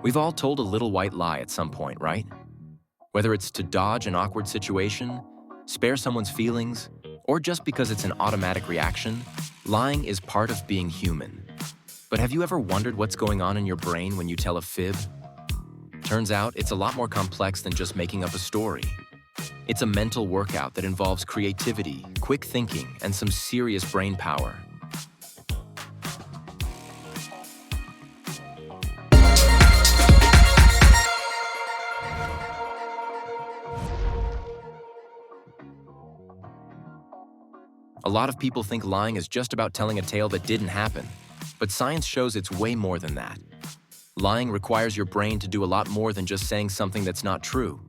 We've all told a little white lie at some point, right? Whether it's to dodge an awkward situation, spare someone's feelings, or just because it's an automatic reaction, lying is part of being human. But have you ever wondered what's going on in your brain when you tell a fib? Turns out it's a lot more complex than just making up a story. It's a mental workout that involves creativity, quick thinking, and some serious brain power. A lot of people think lying is just about telling a tale that didn't happen, but science shows it's way more than that. Lying requires your brain to do a lot more than just saying something that's not true.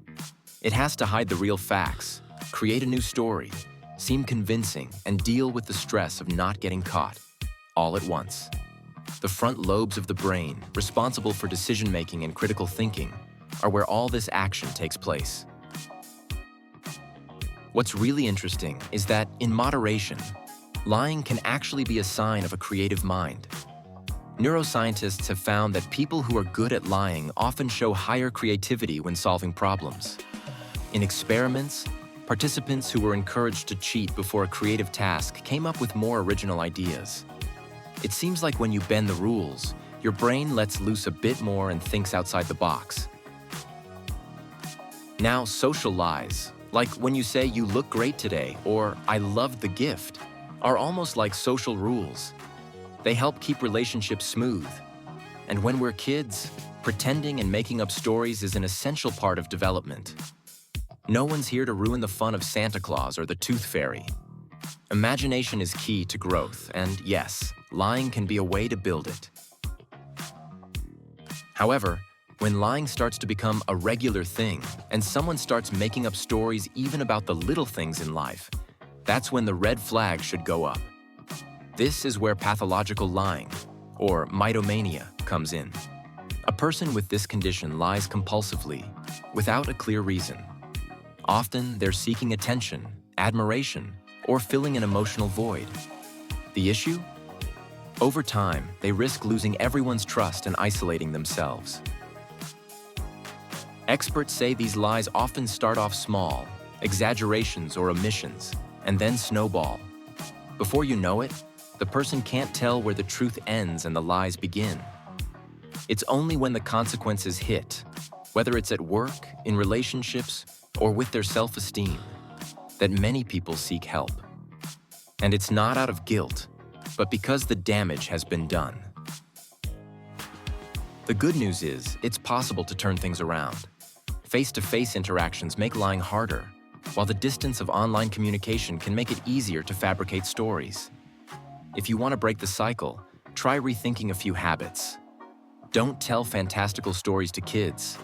It has to hide the real facts, create a new story, seem convincing, and deal with the stress of not getting caught, all at once. The front lobes of the brain, responsible for decision-making and critical thinking, are where all this action takes place. What's really interesting is that, in moderation, lying can actually be a sign of a creative mind. Neuroscientists have found that people who are good at lying often show higher creativity when solving problems. In experiments, participants who were encouraged to cheat before a creative task came up with more original ideas. It seems like when you bend the rules, your brain lets loose a bit more and thinks outside the box. Now, social lies, like when you say you look great today or I loved the gift, are almost like social rules. They help keep relationships smooth. And when we're kids, pretending and making up stories is an essential part of development. No one's here to ruin the fun of Santa Claus or the Tooth Fairy. Imagination is key to growth, and yes, lying can be a way to build it. However, when lying starts to become a regular thing, and someone starts making up stories even about the little things in life, that's when the red flag should go up. This is where pathological lying, or mytomania, comes in. A person with this condition lies compulsively, without a clear reason. Often, they're seeking attention, admiration, or filling an emotional void. The issue? Over time, they risk losing everyone's trust and isolating themselves. Experts say these lies often start off small, exaggerations or omissions, and then snowball. Before you know it, the person can't tell where the truth ends and the lies begin. It's only when the consequences hit, whether it's at work, in relationships, or with their self-esteem, that many people seek help. And it's not out of guilt, but because the damage has been done. The good news is, it's possible to turn things around. Face-to-face interactions make lying harder, while the distance of online communication can make it easier to fabricate stories. If you want to break the cycle, try rethinking a few habits. Don't tell fantastical stories to kids.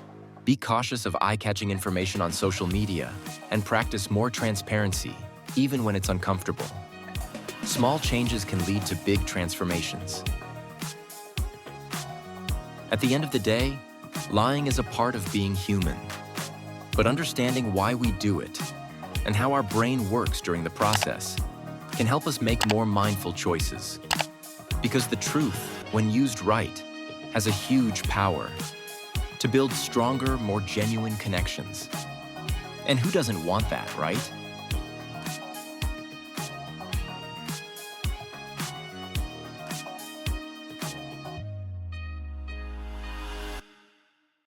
Be cautious of eye-catching information on social media, and practice more transparency, even when it's uncomfortable. Small changes can lead to big transformations. At the end of the day, lying is a part of being human. But understanding why we do it, and how our brain works during the process, can help us make more mindful choices. Because the truth, when used right, has a huge power to build stronger, more genuine connections. And who doesn't want that, right?